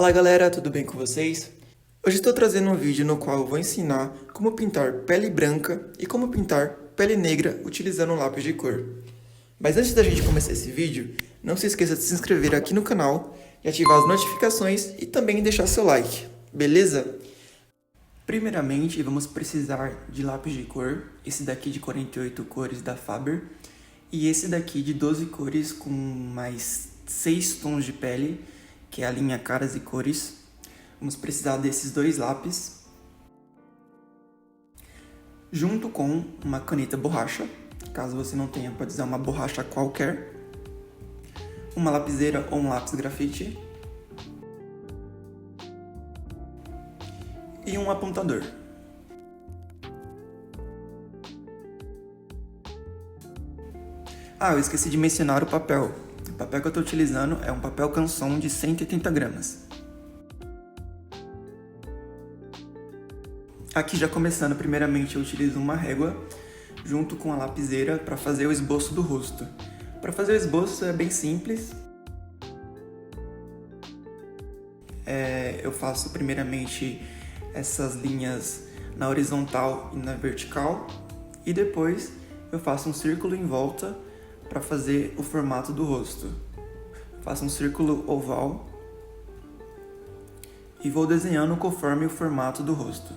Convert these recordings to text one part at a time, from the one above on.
Fala galera, tudo bem com vocês? Hoje estou trazendo um vídeo no qual eu vou ensinar como pintar pele branca e como pintar pele negra utilizando um lápis de cor. Mas antes da gente começar esse vídeo, não se esqueça de se inscrever aqui no canal e ativar as notificações e também deixar seu like, beleza? Primeiramente, vamos precisar de lápis de cor, esse daqui de 48 cores da Faber e esse daqui de 12 cores com mais 6 tons de pele, que é a linha Caras e Cores. Vamos precisar desses dois lápis, junto com uma caneta borracha, caso você não tenha, pode usar uma borracha qualquer, uma lapiseira ou um lápis grafite e um apontador. Eu esqueci de mencionar o papel. O papel que eu estou utilizando é um papel Canson de 180 gramas. Aqui já começando, primeiramente eu utilizo uma régua junto com a lapiseira para fazer o esboço do rosto. Para fazer o esboço é bem simples. Eu faço primeiramente essas linhas na horizontal e na vertical e depois eu faço um círculo em volta para fazer o formato do rosto. Faço um círculo oval e vou desenhando conforme o formato do rosto.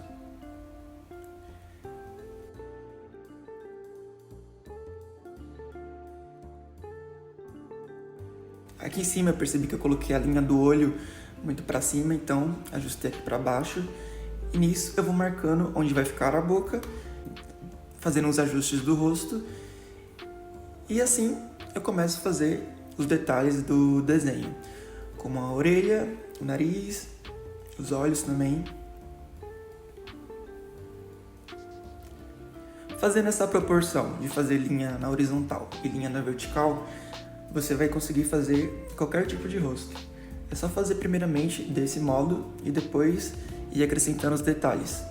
Aqui em cima eu percebi que eu coloquei a linha do olho muito para cima, então ajustei aqui para baixo. E nisso eu vou marcando onde vai ficar a boca, fazendo os ajustes do rosto. E assim eu começo a fazer os detalhes do desenho, como a orelha, o nariz, os olhos também. Fazendo essa proporção de fazer linha na horizontal e linha na vertical, você vai conseguir fazer qualquer tipo de rosto. É só fazer primeiramente desse modo e depois ir acrescentando os detalhes.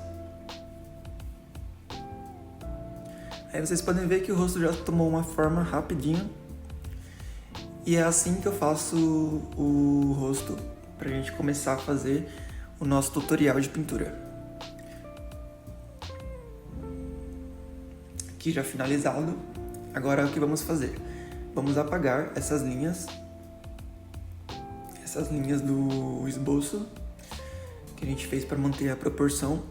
Aí vocês podem ver que o rosto já tomou uma forma rapidinho. E é assim que eu faço o rosto pra gente começar a fazer o nosso tutorial de pintura. Aqui já finalizado. Agora o que vamos fazer? Vamos apagar essas linhas do esboço que a gente fez para manter a proporção.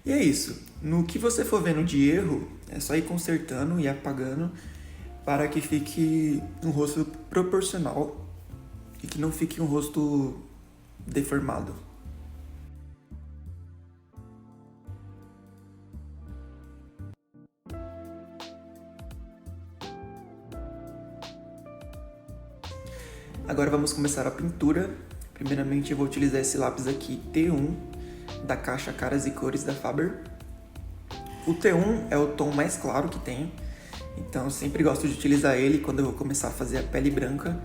E é isso. No que você for vendo de erro, é só ir consertando e apagando para que fique um rosto proporcional e que não fique um rosto deformado. Agora vamos começar a pintura. Primeiramente eu vou utilizar esse lápis aqui T1 da caixa Caras e Cores da Faber. O T1 é o tom mais claro que tem, então eu sempre gosto de utilizar ele quando eu vou começar a fazer a pele branca.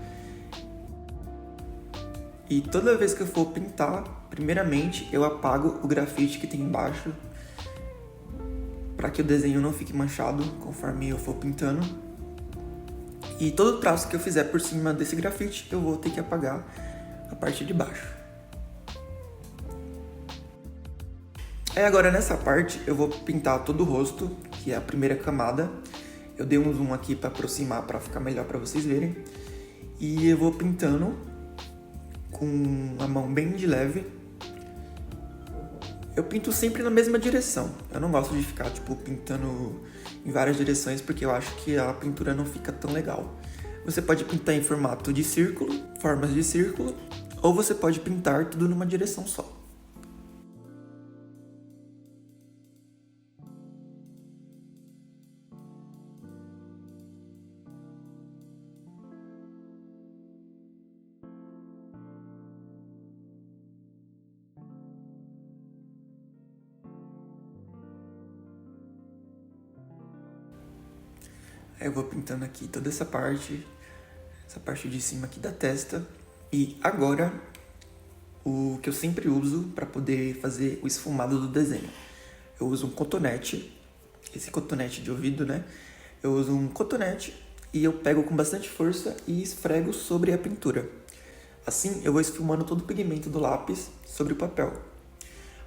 E toda vez que eu for pintar, primeiramente eu apago o grafite que tem embaixo, para que o desenho não fique manchado conforme eu for pintando. E todo traço que eu fizer por cima desse grafite, eu vou ter que apagar a parte de baixo. Aí agora nessa parte eu vou pintar todo o rosto, que é a primeira camada. Eu dei um zoom aqui para aproximar, para ficar melhor para vocês verem. E eu vou pintando com a mão bem de leve. Eu pinto sempre na mesma direção. Eu não gosto de ficar pintando em várias direções, porque eu acho que a pintura não fica tão legal. Você pode pintar em formato de círculo, formas de círculo, ou você pode pintar tudo numa direção só. Aí eu vou pintando aqui toda essa parte de cima aqui da testa. E agora, o que eu sempre uso para poder fazer o esfumado do desenho. Eu uso um cotonete esse cotonete de ouvido, né? Eu uso um cotonete e eu pego com bastante força e esfrego sobre a pintura. Assim, eu vou esfumando todo o pigmento do lápis sobre o papel.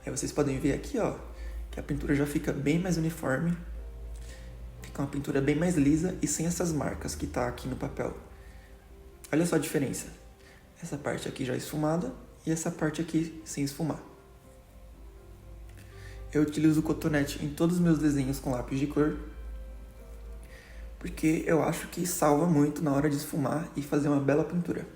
Aí vocês podem ver aqui, ó, que a pintura já fica bem mais uniforme. Fica uma pintura bem mais lisa e sem essas marcas que tá aqui no papel. Olha só a diferença. Essa parte aqui já esfumada e essa parte aqui sem esfumar. Eu utilizo o cotonete em todos os meus desenhos com lápis de cor, porque eu acho que salva muito na hora de esfumar e fazer uma bela pintura.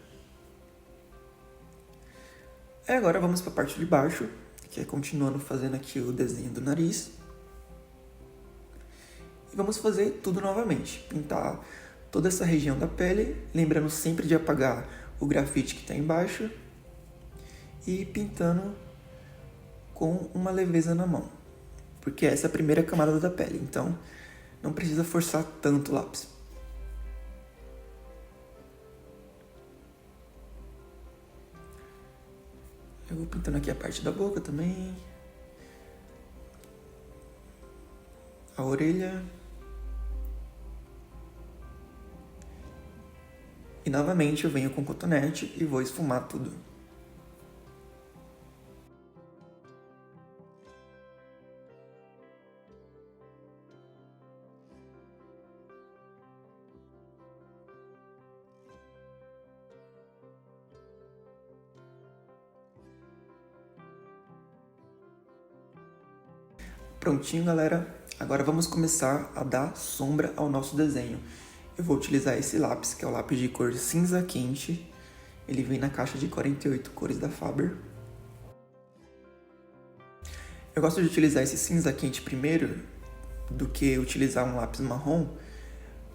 E agora vamos para a parte de baixo, que é continuando fazendo aqui o desenho do nariz. E vamos fazer tudo novamente, pintar toda essa região da pele, lembrando sempre de apagar o grafite que está embaixo e pintando com uma leveza na mão, porque essa é a primeira camada da pele, então não precisa forçar tanto o lápis. Eu vou pintando aqui a parte da boca também, a orelha. E novamente eu venho com cotonete e vou esfumar tudo. Prontinho, galera. Agora vamos começar a dar sombra ao nosso desenho. Eu vou utilizar esse lápis, que é o lápis de cor cinza quente. Ele vem na caixa de 48 cores da Faber. Eu gosto de utilizar esse cinza quente primeiro do que utilizar um lápis marrom,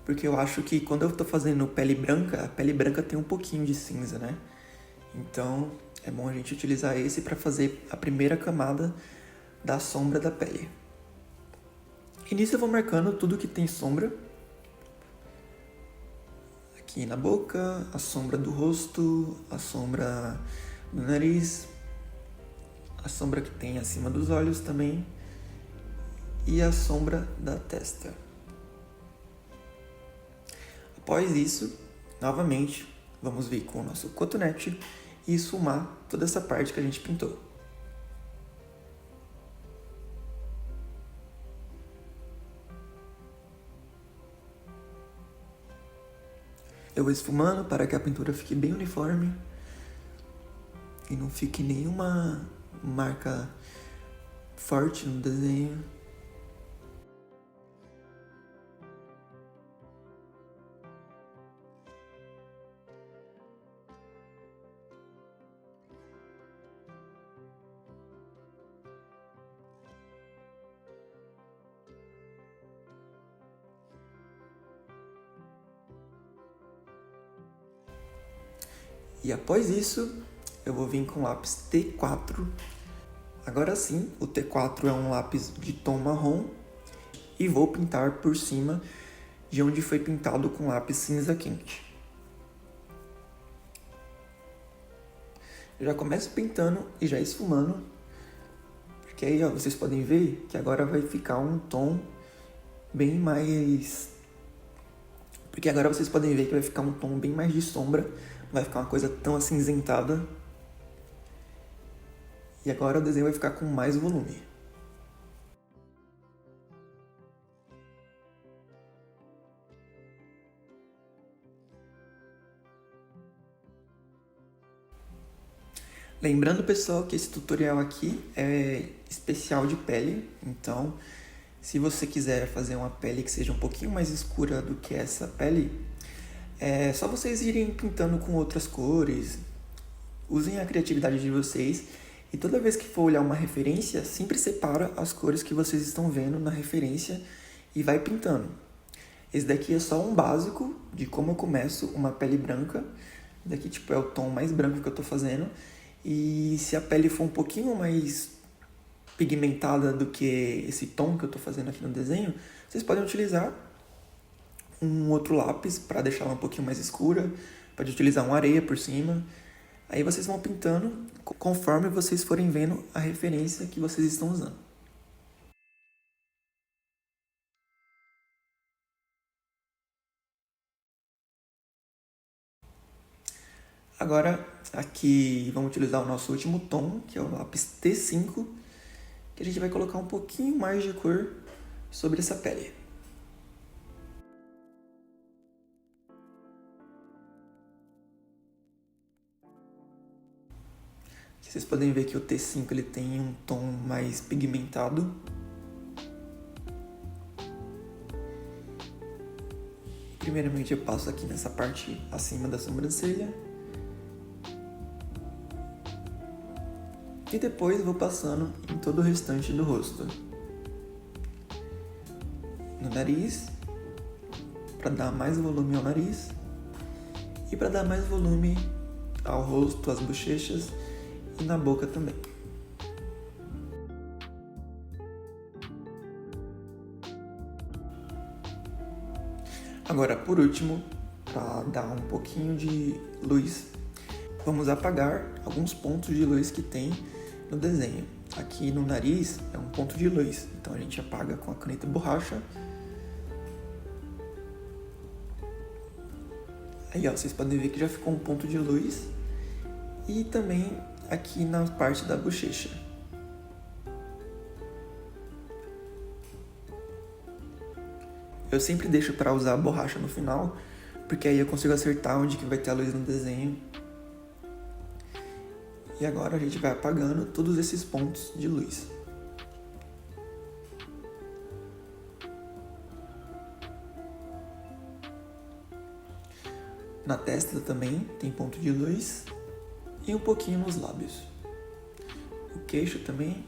porque eu acho que quando eu tô fazendo pele branca, a pele branca tem um pouquinho de cinza, né? Então é bom a gente utilizar esse para fazer a primeira camada da sombra da pele. E nisso eu vou marcando tudo que tem sombra. Aqui na boca, a sombra do rosto, a sombra do nariz, a sombra que tem acima dos olhos também e a sombra da testa. Após isso, novamente, vamos vir com o nosso cotonete e esfumar toda essa parte que a gente pintou. Eu vou esfumando para que a pintura fique bem uniforme e não fique nenhuma marca forte no desenho. E após isso, eu vou vir com o lápis T4. Agora sim, o T4 é um lápis de tom marrom e vou pintar por cima de onde foi pintado com lápis cinza quente. Eu já começo pintando e já esfumando, porque aí ó, vocês podem ver que agora vai ficar um tom bem mais... Porque agora vocês podem ver que vai ficar um tom bem mais de sombra, não vai ficar uma coisa tão acinzentada. E agora o desenho vai ficar com mais volume. Lembrando, pessoal, que esse tutorial aqui é especial de pele, então se você quiser fazer uma pele que seja um pouquinho mais escura do que essa pele, é só vocês irem pintando com outras cores, usem a criatividade de vocês e toda vez que for olhar uma referência, sempre separa as cores que vocês estão vendo na referência e vai pintando. Esse daqui é só um básico de como eu começo uma pele branca. Daqui tipo é o tom mais branco que eu tô fazendo. E se a pele for um pouquinho mais pigmentada do que esse tom que eu tô fazendo aqui no desenho, vocês podem utilizar um outro lápis para deixar ela um pouquinho mais escura. Pode utilizar uma areia por cima. Aí vocês vão pintando conforme vocês forem vendo a referência que vocês estão usando. Agora, aqui vamos utilizar o nosso último tom, que é o lápis T5, que a gente vai colocar um pouquinho mais de cor sobre essa pele. Vocês podem ver que o T5 ele tem um tom mais pigmentado. Primeiramente eu passo aqui nessa parte acima da sobrancelha. E depois vou passando em todo o restante do rosto. No nariz, para dar mais volume ao nariz. E para dar mais volume ao rosto, às bochechas e na boca também. Agora, por último, para dar um pouquinho de luz, vamos apagar alguns pontos de luz que tem no desenho. Aqui no nariz é um ponto de luz, então a gente apaga com a caneta borracha. Aí ó, vocês podem ver que já ficou um ponto de luz. E também aqui na parte da bochecha. Eu sempre deixo para usar a borracha no final, porque aí eu consigo acertar onde que vai ter a luz no desenho. E agora a gente vai apagando todos esses pontos de luz. Na testa também tem ponto de luz e um pouquinho nos lábios. O queixo também.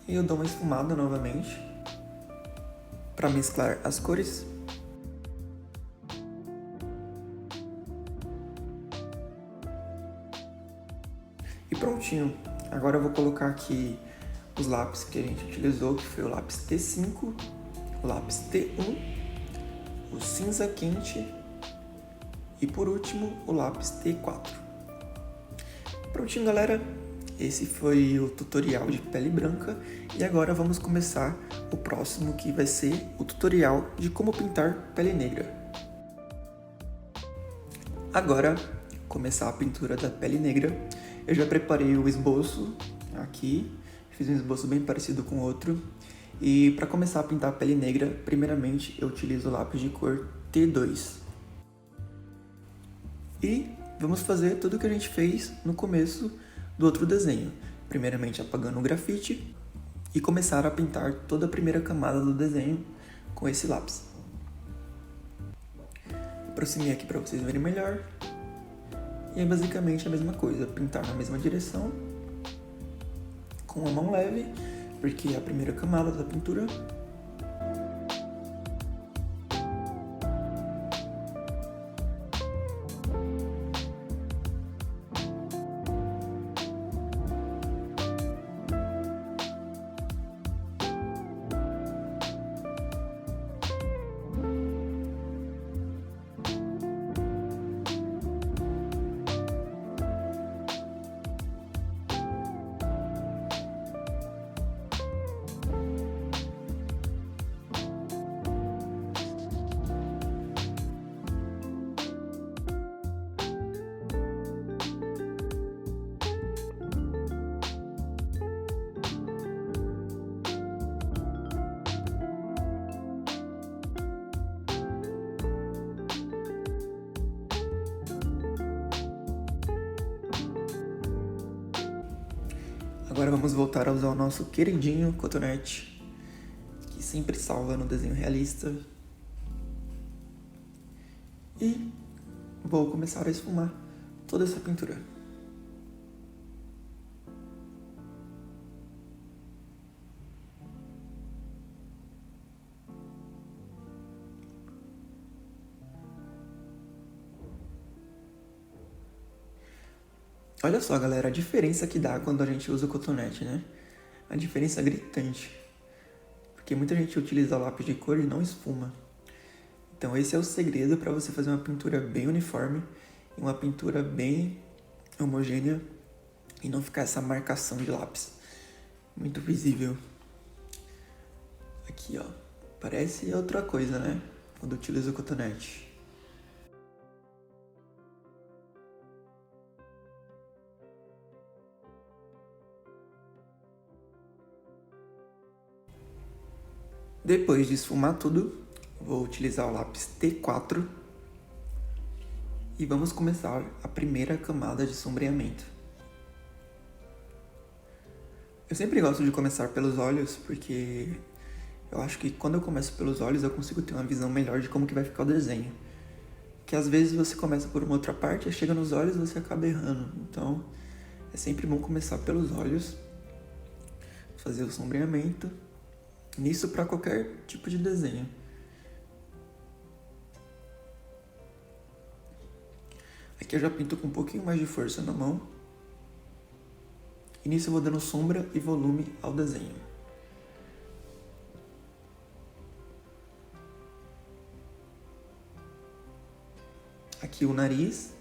E eu dou uma esfumada novamente para mesclar as cores. E prontinho. Agora eu vou colocar aqui os lápis que a gente utilizou, que foi o lápis T5, o lápis T1, o cinza quente e por último o lápis T4. Prontinho, galera. Esse foi o tutorial de pele branca e agora vamos começar o próximo, que vai ser o tutorial de como pintar pele negra. Agora, começar a pintura da pele negra. Eu já preparei o esboço aqui, fiz um esboço bem parecido com o outro. E para começar a pintar a pele negra, primeiramente eu utilizo o lápis de cor T2. E vamos fazer tudo o que a gente fez no começo do outro desenho. Primeiramente apagando o grafite e começar a pintar toda a primeira camada do desenho com esse lápis. Aproximei aqui para vocês verem melhor. E é basicamente a mesma coisa, pintar na mesma direção, com a mão leve, porque é a primeira camada da pintura. Agora vamos voltar a usar o nosso queridinho cotonete, que sempre salva no desenho realista. E vou começar a esfumar toda essa pintura. Olha só, galera, a diferença que dá quando a gente usa o cotonete, né? A diferença é gritante. Porque muita gente utiliza lápis de cor e não esfuma. Então esse é o segredo para você fazer uma pintura bem uniforme e uma pintura bem homogênea e não ficar essa marcação de lápis muito visível. Aqui, ó. Parece outra coisa, né? Quando utiliza o cotonete. Depois de esfumar tudo, vou utilizar o lápis T4 e vamos começar a primeira camada de sombreamento. Eu sempre gosto de começar pelos olhos porque eu acho que quando eu começo pelos olhos eu consigo ter uma visão melhor de como que vai ficar o desenho. Que às vezes você começa por uma outra parte, e chega nos olhos e você acaba errando. Então é sempre bom começar pelos olhos, fazer o sombreamento, nisso para qualquer tipo de desenho. Aqui eu já pinto com um pouquinho mais de força na mão. E nisso eu vou dando sombra e volume ao desenho. Aqui o nariz,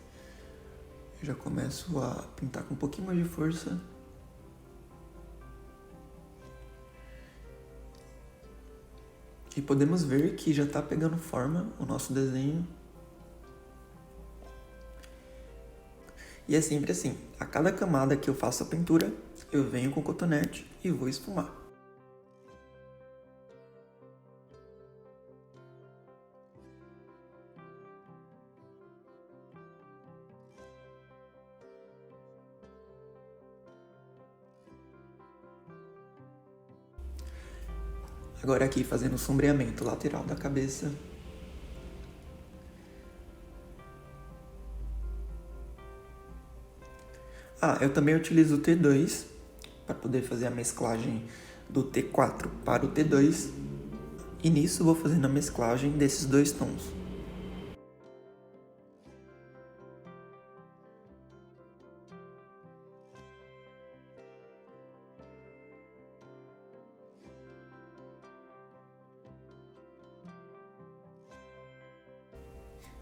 eu já começo a pintar com um pouquinho mais de força. E podemos ver que já está pegando forma o nosso desenho. E é sempre assim, a cada camada que eu faço a pintura, eu venho com o cotonete e vou esfumar. Agora aqui fazendo o sombreamento lateral da cabeça. Eu também utilizo o T2 para poder fazer a mesclagem do T4 para o T2. E nisso vou fazendo a mesclagem desses dois tons.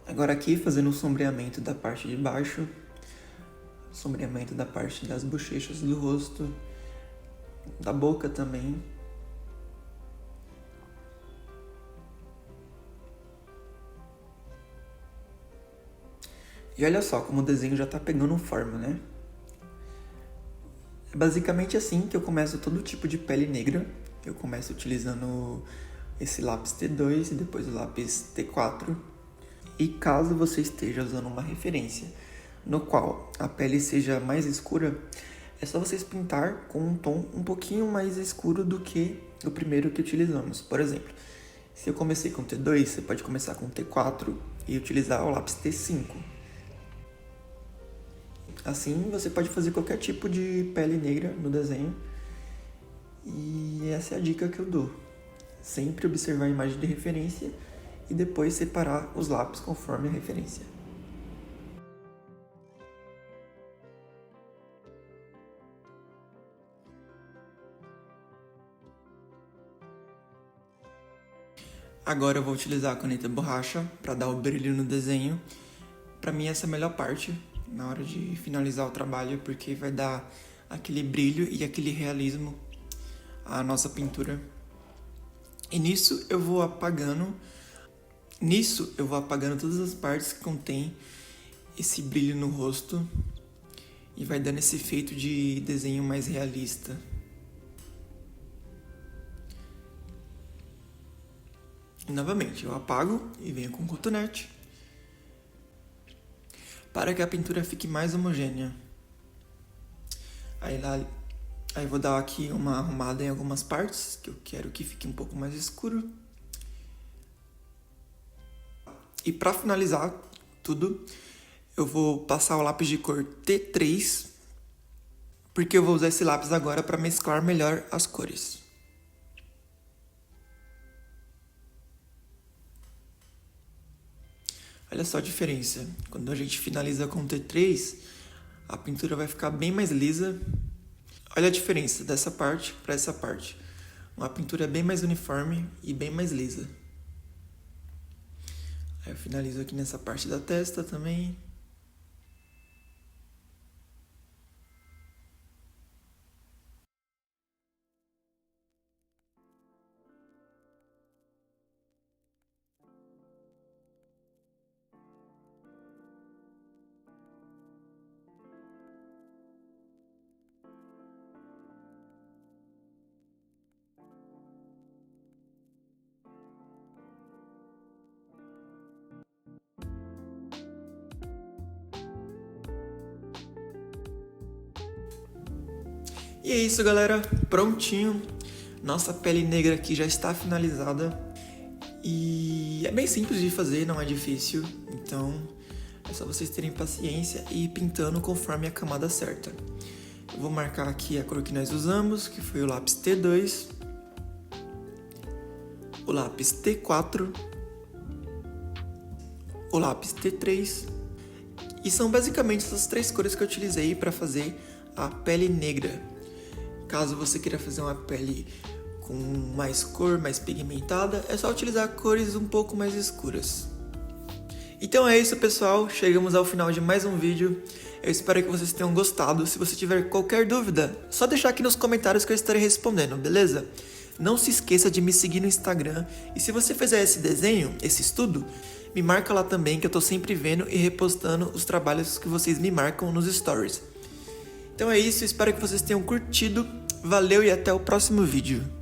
Agora aqui fazendo o sombreamento da parte de baixo, sombreamento da parte das bochechas do rosto, da boca também. E olha só como o desenho já tá pegando forma, né? É basicamente assim que eu começo todo tipo de pele negra. Eu começo utilizando esse lápis T2 e depois o lápis T4. E caso você esteja usando uma referência no qual a pele seja mais escura, é só vocês pintar com um tom um pouquinho mais escuro do que o primeiro que utilizamos. Por exemplo, se eu comecei com T2, você pode começar com T4 e utilizar o lápis T5. Assim você pode fazer qualquer tipo de pele negra no desenho. E essa é a dica que eu dou. Sempre observar a imagem de referência e depois separar os lápis conforme a referência. Agora eu vou utilizar a caneta borracha para dar o brilho no desenho. Para mim essa é a melhor parte na hora de finalizar o trabalho, porque vai dar aquele brilho e aquele realismo à nossa pintura. E nisso eu vou apagando todas as partes que contém esse brilho no rosto e vai dando esse efeito de desenho mais realista. E novamente, eu apago e venho com o cotonete para que a pintura fique mais homogênea. Aí vou dar aqui uma arrumada em algumas partes que eu quero que fique um pouco mais escuro. E para finalizar tudo, eu vou passar o lápis de cor T3, porque eu vou usar esse lápis agora para mesclar melhor as cores. Olha só a diferença. Quando a gente finaliza com T3, a pintura vai ficar bem mais lisa. Olha a diferença dessa parte para essa parte. Uma pintura bem mais uniforme e bem mais lisa. Aí eu finalizo aqui nessa parte da testa também. E é isso, galera, prontinho. Nossa pele negra aqui já está finalizada. E é bem simples de fazer, não é difícil. Então é só vocês terem paciência e ir pintando conforme a camada certa. Eu vou marcar aqui a cor que nós usamos, que foi o lápis T2, o lápis T4, o lápis T3. E são basicamente essas três cores que eu utilizei para fazer a pele negra. Caso você queira fazer uma pele com mais cor, mais pigmentada, é só utilizar cores um pouco mais escuras. Então é isso, pessoal, chegamos ao final de mais um vídeo. Eu espero que vocês tenham gostado. Se você tiver qualquer dúvida, só deixar aqui nos comentários que eu estarei respondendo, beleza? Não se esqueça de me seguir no Instagram. E se você fizer esse desenho, esse estudo, me marca lá também, que eu tô sempre vendo e repostando os trabalhos que vocês me marcam nos stories. Então é isso, espero que vocês tenham curtido. Valeu e até o próximo vídeo.